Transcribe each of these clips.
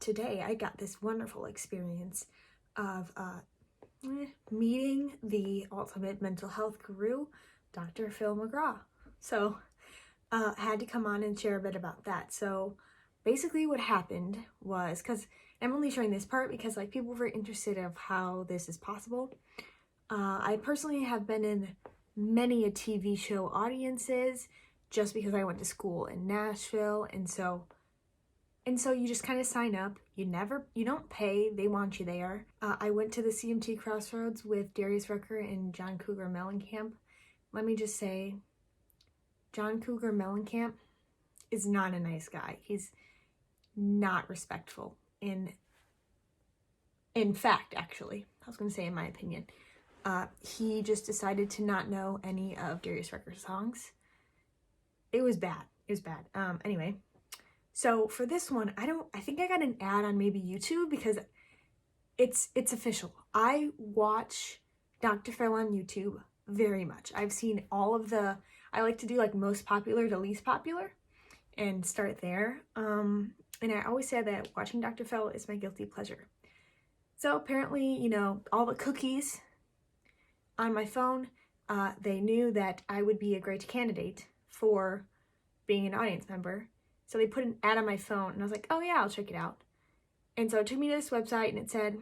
today I got this wonderful experience of meeting the ultimate mental health guru, Dr. Phil McGraw. So had to come on and share a bit about that. So basically what happened was, because I'm only sharing this part because like people were interested of how this is possible. I personally have been in many a TV show audiences just because I went to school in Nashville, and so you just kind of sign up. You don't pay, they want you there. I went to the CMT Crossroads with Darius Rucker and John Cougar Mellencamp. Let me just say, John Cougar Mellencamp is not a nice guy. He's not respectful. In fact, actually, I was going to say in my opinion, he just decided to not know any of Darius Rucker's songs. It was bad. Anyway, so for this one, I think I got an ad on maybe YouTube because it's official. I watch Dr. Phil on YouTube very much. I've seen all of I like to do like most popular to least popular and start there. And I always say that watching Dr. Phil is my guilty pleasure. So apparently, all the cookies on my phone, they knew that I would be a great candidate for being an audience member. So they put an ad on my phone and I was like, oh yeah, I'll check it out. And so it took me to this website and it said,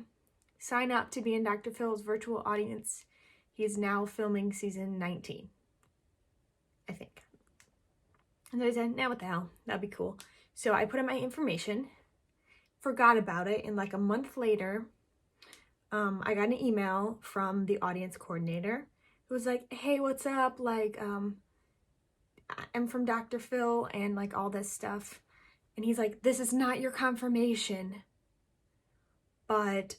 sign up to be in Dr. Phil's virtual audience. He is now filming season 19, I think. And I said, what the hell? That'd be cool. So I put in my information, forgot about it, and like a month later, I got an email from the audience coordinator who was like, hey, what's up? Like, I'm from Dr. Phil and like all this stuff. And he's like, this is not your confirmation, but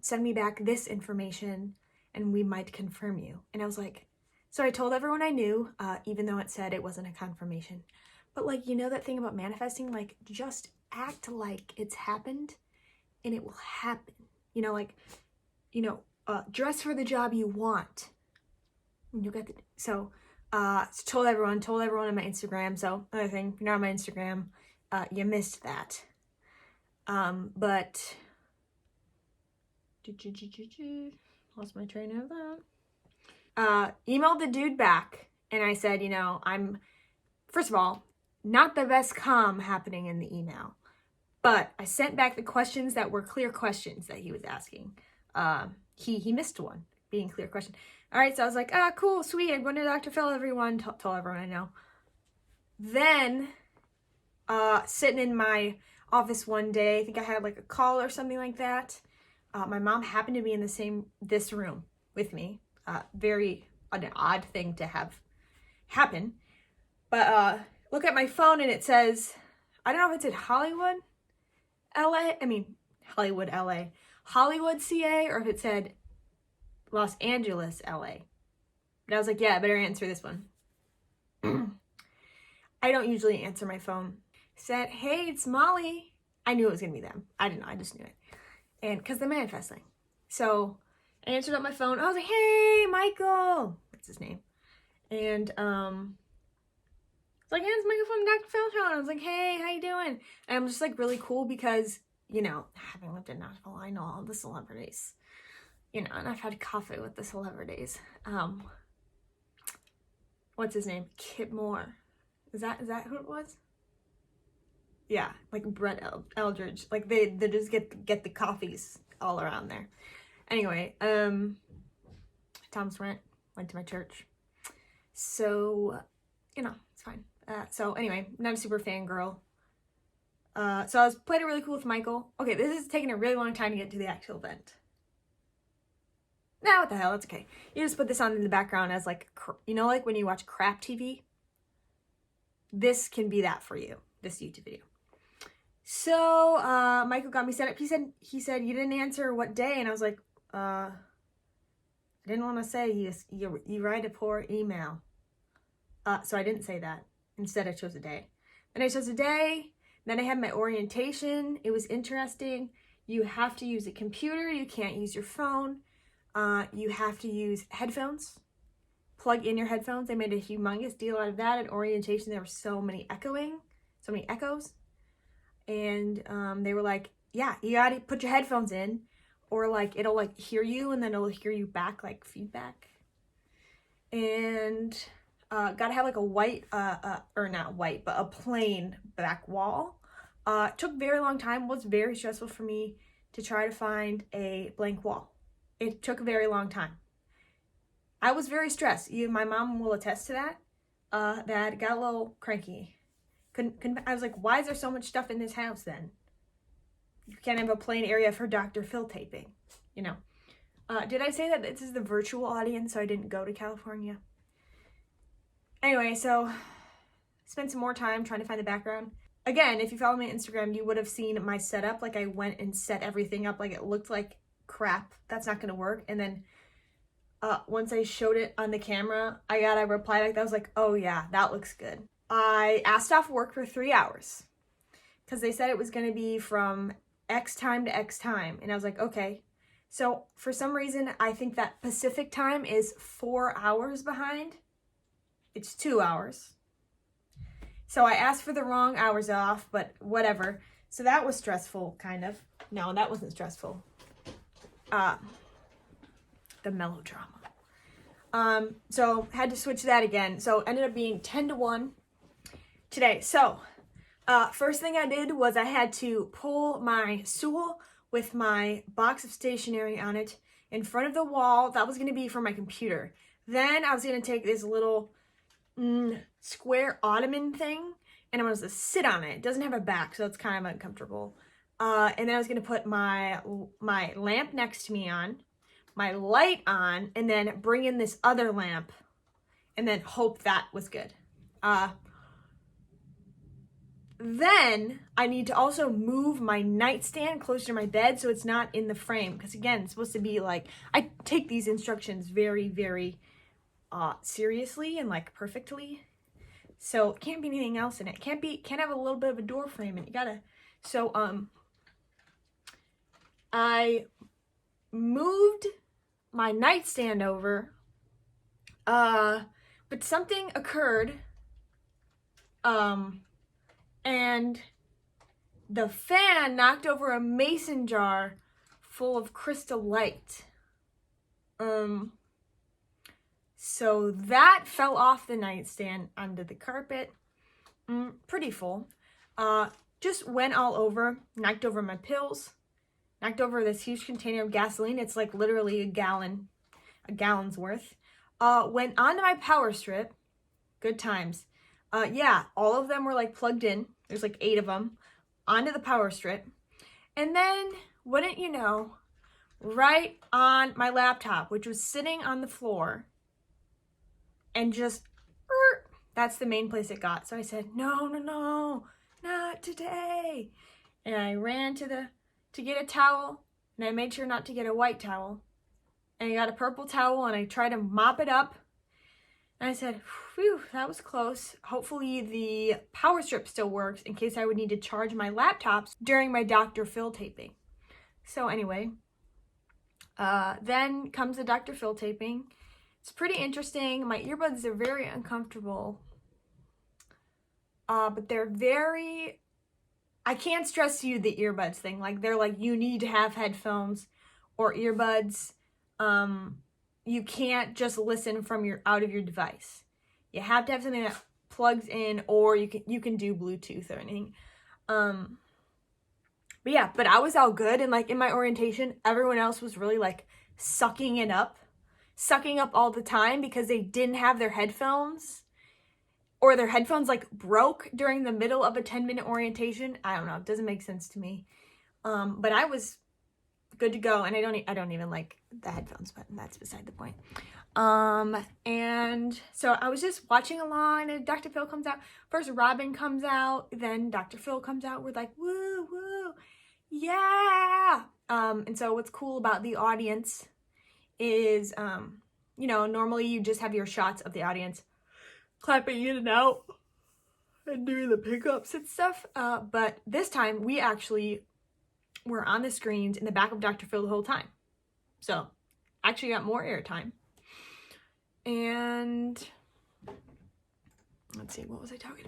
send me back this information and we might confirm you. And I was like, so I told everyone I knew, even though it said it wasn't a confirmation. But like, that thing about manifesting, like just act like it's happened and it will happen. Dress for the job you want. And you'll get told everyone on my Instagram. So another thing, if you're not on my Instagram, you missed that. But lost my train of thought. Emailed the dude back and I said, I'm, first of all, not the best comm happening in the email, but I sent back the questions that were clear questions that he was asking. He missed one being clear question. All right, so I was like, cool, sweet. I'm going to Dr. Phil, everyone. Tell everyone I know. Then, sitting in my office one day, I think I had like a call or something like that. My mom happened to be in this room with me. Very an odd thing to have happen. But look at my phone and it says, I don't know if it said Hollywood, CA, or if it said Los Angeles, LA. But I was like, yeah, I better answer this one. I don't usually answer my phone. Said, hey, it's Molly. I knew it was going to be them. I didn't know. I just knew it. And because the manifesting. So I answered up my phone. I was like, hey, Michael. What's his name? And it's like, hey, it's Michael from Dr. Phil Show. And I was like, hey, how you doing? And I'm just like really cool because, having lived in Nashville, I know all the celebrities. And I've had coffee with the celebrities. What's his name? Kip Moore. Is that who it was? Yeah, like Brett Eldridge. Like they just get the coffees all around there. Anyway, Tom Sprint went to my church. So, it's fine. So anyway, not a super fangirl. So I was playing it really cool with Michael. Okay, this is taking a really long time to get to the actual event. What the hell, that's okay. You just put this on in the background as like, like when you watch crap TV? This can be that for you, this YouTube video. So, Michael got me set up. He said, you didn't answer what day? And I was like, I didn't want to say you write a poor email. So I didn't say that. Instead, I chose a day. Then I chose a day. Then I had my orientation. It was interesting. You have to use a computer. You can't use your phone. You have to use headphones. Plug in your headphones. They made a humongous deal out of that. At orientation, there were so many echoes. And they were like, yeah, you gotta put your headphones in, or like it'll like hear you and then it'll hear you back, like feedback. And gotta have like a white, or not white, but a plain back wall. It took a very long time, was very stressful for me to try to find a blank wall. It took a very long time. I was very stressed. My mom will attest to that. That got a little cranky. I was like, why is there so much stuff in this house then? You can't have a plain area for Dr. Phil taping, you know. Did I say that this is the virtual audience, so I didn't go to California? Anyway, so spent some more time trying to find the background. Again, if you follow me on Instagram, you would have seen my setup. Like, I went and set everything up like it looked like crap. That's not going to work. And then once I showed it on the camera, I got a reply back that was like, oh yeah, that looks good. I asked off work for 3 hours because they said it was going to be from X time to X time. And I was like, okay. So for some reason, I think that Pacific time is 4 hours behind. It's 2 hours. So I asked for the wrong hours off, but whatever. So that was stressful, kind of. No, that wasn't stressful. The melodrama. So had to switch that again. So ended up being 10 to 1 today. So first thing I did was I had to pull my stool with my box of stationery on it in front of the wall. That was going to be for my computer. Then I was going to take this little square ottoman thing and I was going to sit on it. It doesn't have a back, so it's kind of uncomfortable. And then I was going to put my lamp next to me on, my light on, and then bring in this other lamp and then hope that was good. Then I need to also move my nightstand closer to my bed so it's not in the frame. Because again, it's supposed to be like, I take these instructions very, very seriously and like perfectly. So it can't be anything else in it. Can't have a little bit of a door frame in it. You gotta, so I moved my nightstand over, but something occurred, and the fan knocked over a mason jar full of crystal light. So that fell off the nightstand onto the carpet. Pretty full. Just went all over, knocked over my pills, knocked over this huge container of gasoline. It's like literally a gallon's worth. Went onto my power strip. Good times. Yeah, all of them were like plugged in. There's like 8 of them onto the power strip. And then, wouldn't you know, right on my laptop, which was sitting on the floor, and just, that's the main place it got. So I said, no, not today. And I ran to get a towel, and I made sure not to get a white towel. And I got a purple towel, and I tried to mop it up. And I said, phew, that was close. Hopefully the power strip still works in case I would need to charge my laptops during my Dr. Phil taping. So anyway, then comes the Dr. Phil taping. It's pretty interesting. My earbuds are very uncomfortable. But they're very, I can't stress to you the earbuds thing. Like, they're like, you need to have headphones or earbuds. You can't just listen from out of your device. You have to have something that plugs in, or you can do Bluetooth or anything. But yeah, but I was all good, and like in my orientation, everyone else was really like sucking up all the time because they didn't have their headphones, or their headphones like broke during the middle of a 10-minute orientation. I don't know, it doesn't make sense to me. But I was good to go, and I don't even like the headphones, but that's beside the point. And so I was just watching along, and Dr. Phil comes out. First Robin comes out, then Dr. Phil comes out. We're like, woo, yeah. And so what's cool about the audience is, normally you just have your shots of the audience clapping in and out and doing the pickups and stuff. But this time we actually were on the screens in the back of Dr. Phil the whole time. So actually got more airtime. And let's see, what was I talking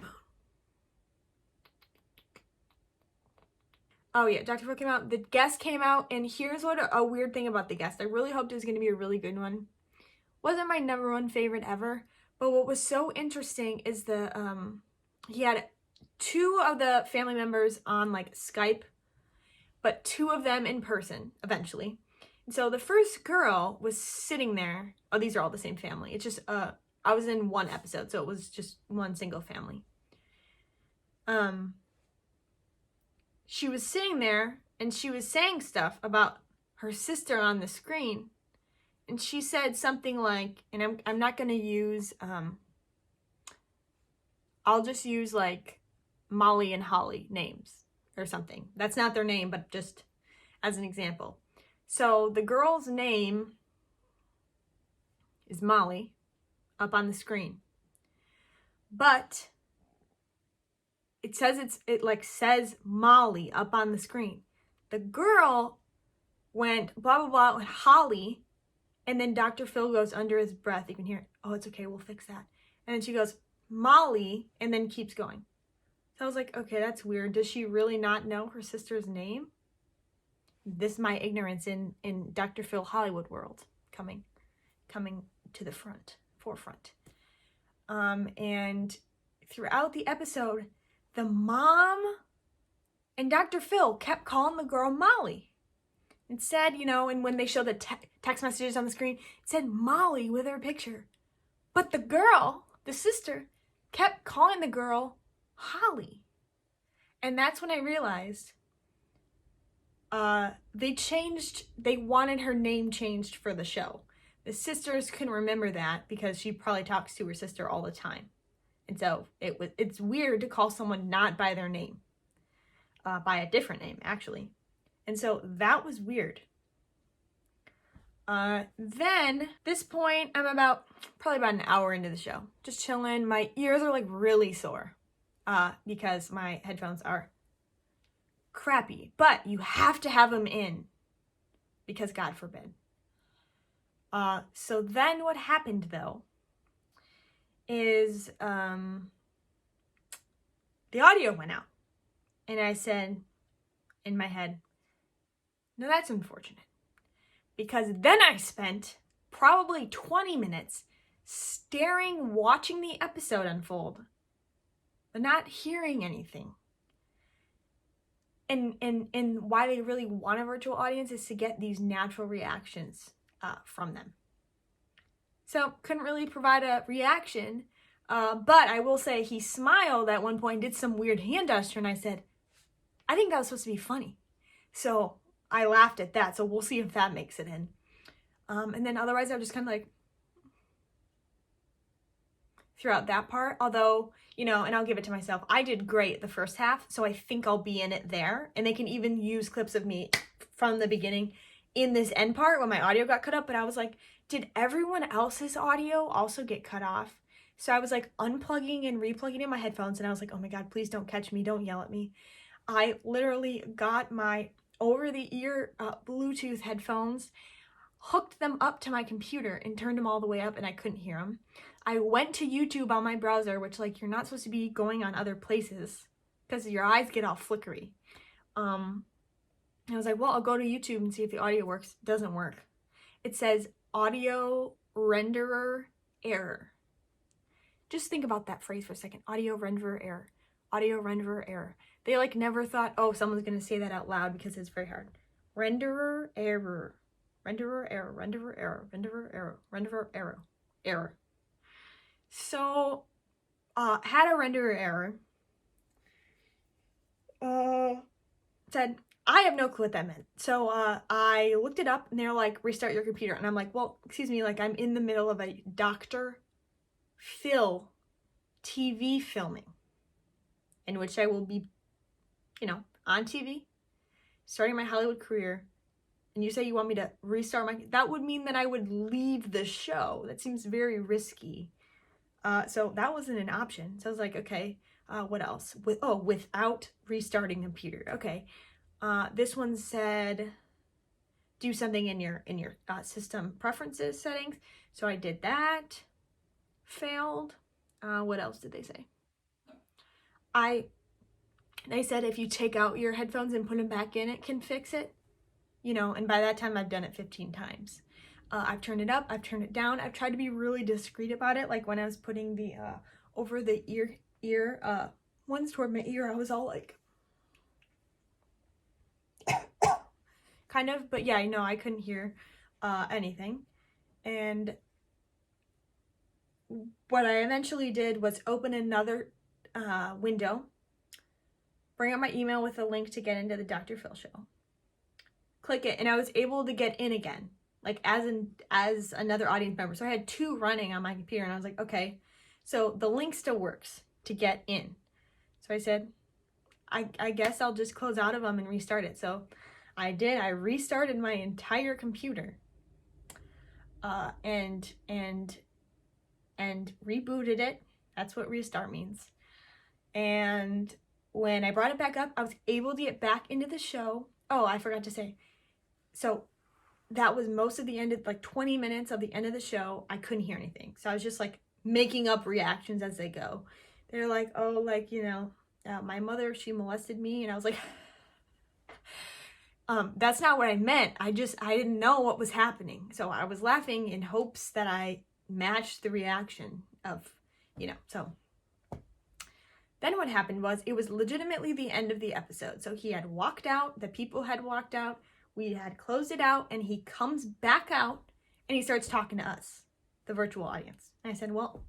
Oh yeah, Dr. Phil came out. The guest came out, and here's what a weird thing about the guest. I really hoped it was going to be a really good one. Wasn't my number one favorite ever, but what was so interesting is he had 2 of the family members on like Skype, but 2 of them in person eventually. And so the first girl was sitting there. Oh, these are all the same family. It's just I was in one episode, so it was just one single family. She was sitting there and she was saying stuff about her sister on the screen. And she said something like, and I'm not going to use, I'll just use like Molly and Holly names or something. That's not their name, but just as an example. So the girl's name is Molly up on the screen. But it says it says Molly up on the screen. The girl went blah, blah, blah with Holly. And then Dr. Phil goes under his breath. You can hear it. Oh, it's okay. We'll fix that. And then she goes, Molly, and then keeps going. So I was like, okay, that's weird. Does she really not know her sister's name? This is my ignorance in Dr. Phil Hollywood world coming to the forefront. And throughout the episode, the mom and Dr. Phil kept calling the girl Molly. It said, and when they showed the text messages on the screen, it said Molly with her picture. But the girl, the sister, kept calling the girl Holly. And that's when I realized they wanted her name changed for the show. The sisters couldn't remember that because she probably talks to her sister all the time. And so it's weird to call someone not by their name, by a different name, actually. And so that was weird. Then, this point, I'm probably about an hour into the show. Just chilling. My ears are like really sore because my headphones are crappy. But you have to have them in because God forbid. So then what happened though is the audio went out. And I said in my head, no, that's unfortunate. Because then I spent probably 20 minutes watching the episode unfold, but not hearing anything. And why they really want a virtual audience is to get these natural reactions from them. So couldn't really provide a reaction, but I will say he smiled at one point, did some weird hand gesture, and I said, I think that was supposed to be funny. So I laughed at that, so we'll see if that makes it in. And then otherwise, I was just kind of like, throughout that part, although, and I'll give it to myself, I did great the first half, so I think I'll be in it there. And they can even use clips of me from the beginning in this end part when my audio got cut up, but I was like, did everyone else's audio also get cut off? So I was like unplugging and replugging in my headphones, and I was like, oh my God, please don't catch me, don't yell at me. I literally got my over-the-ear Bluetooth headphones, hooked them up to my computer and turned them all the way up, and I couldn't hear them. I went to YouTube on my browser, which you're not supposed to be going on other places because your eyes get all flickery. I was like, well, I'll go to YouTube and see if the audio works. It doesn't work. It says audio renderer error. Just think about that phrase for a second. Audio renderer error. Audio renderer error. They never thought, oh, someone's going to say that out loud because it's very hard. Renderer error. Renderer error. Renderer error. Renderer error. Renderer error. Error. So, had a renderer error. Said, I have no clue what that meant. So, I looked it up and they're like, restart your computer. And I'm like, well, excuse me, I'm in the middle of a Dr. Phil TV filming in which I will be, on TV, starting my Hollywood career. And you say you want me to restart that would mean that I would leave the show. That seems very risky. So that wasn't an option. So I was like, okay, what else? Without restarting computer. Okay. This one said, do something in your system preferences settings. So I did that. Failed. What else did they say? I They said if you take out your headphones and put them back in, it can fix it. You know, and by that time I've done it 15 times. I've turned it up, I've turned it down. I've tried to be really discreet about it. Like when I was putting the over the ear ones toward my ear, I was all like kind of, but yeah, no, I couldn't hear anything. And what I eventually did was open another window, bring up my email with a link to get into the Dr. Phil show, click it, and I was able to get in again, like as another audience member. So I had 2 running on my computer, and I was like, okay, so the link still works to get in. So I said, I guess I'll just close out of them and restart it. So I did. I restarted my entire computer and rebooted it. That's what restart means. And when I brought it back up, I was able to get back into the show. Oh, I forgot to say. So that was most of the end of, like 20 minutes of the end of the show. I couldn't hear anything. So I was just like making up reactions as they go. They're like, oh, like, you know, my mother, she molested me. And I was like, that's not what I meant. I didn't know what was happening. So I was laughing in hopes that I matched the reaction of, you know, so. Then what happened was, it was legitimately the end of the episode. So he had walked out, the people had walked out, we had closed it out, and he comes back out and he starts talking to us, the virtual audience. And I said, well,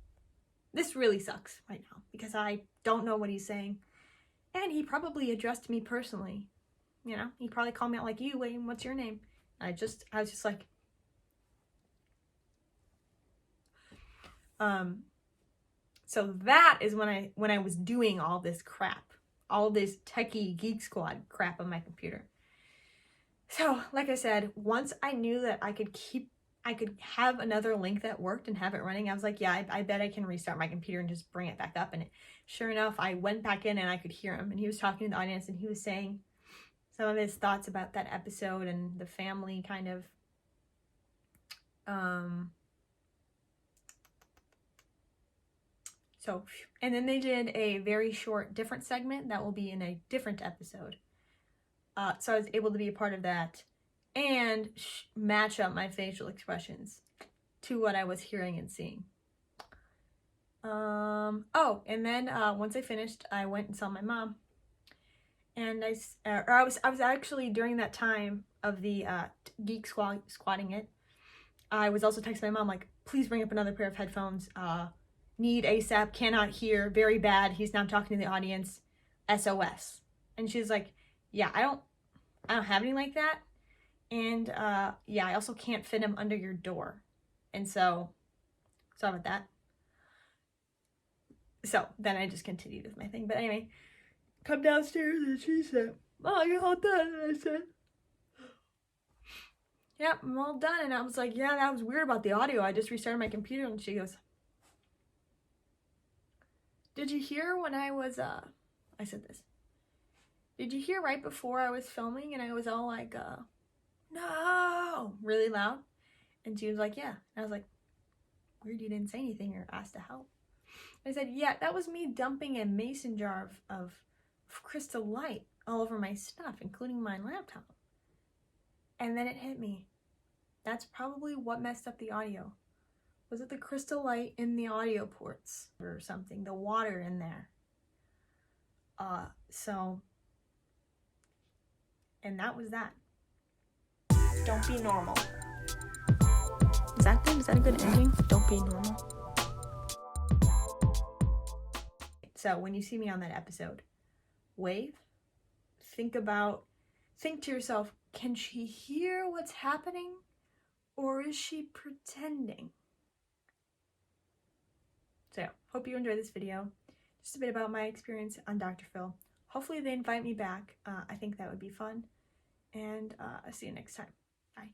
this really sucks right now because I don't know what he's saying. And he probably addressed me personally. You know, he probably called me out like, you, Wayne, what's your name? I was just like, so that is when I was doing all this crap, all this techie Geek Squad crap on my computer. So, like I said, once I knew that I could have another link that worked and have it running, I was like, yeah, I bet I can restart my computer and just bring it back up. And sure enough, I went back in and I could hear him. And he was talking to the audience and he was saying some of his thoughts about that episode and the family kind of so, and then they did a very short different segment that will be in a different episode. So I was able to be a part of that and match up my facial expressions to what I was hearing and seeing. Oh, and then once I finished, I went and saw my mom. And I was actually, during that time of the Geek Squatting it, I was also texting my mom like, please bring up another pair of headphones. Need ASAP, cannot hear, very bad. He's now talking to the audience, SOS. And she's like, yeah, I don't have anything like that. And yeah, I also can't fit him under your door. And so, sorry about that. So then I just continued with my thing. But anyway, come downstairs and she said, oh, you're all done. And I said, yeah, I'm all done. And I was like, yeah, that was weird about the audio. I just restarted my computer. And she goes, did you hear when I was, I said this, did you hear right before I was filming and I was all like, no, really loud? And she was like, yeah. And I was like, weird you didn't say anything or ask to help. I said, yeah, that was me dumping a mason jar of crystal light all over my stuff, including my laptop. And then it hit me. That's probably what messed up the audio. Was it the crystal light in the audio ports or something? The water in there. So, and that was that. Don't be normal. Is that good? Is that a good ending? Don't be normal. So when you see me on that episode, wave, think to yourself, can she hear what's happening or is she pretending? So yeah, hope you enjoyed this video. Just a bit about my experience on Dr. Phil. Hopefully they invite me back. I think that would be fun. And I'll see you next time. Bye.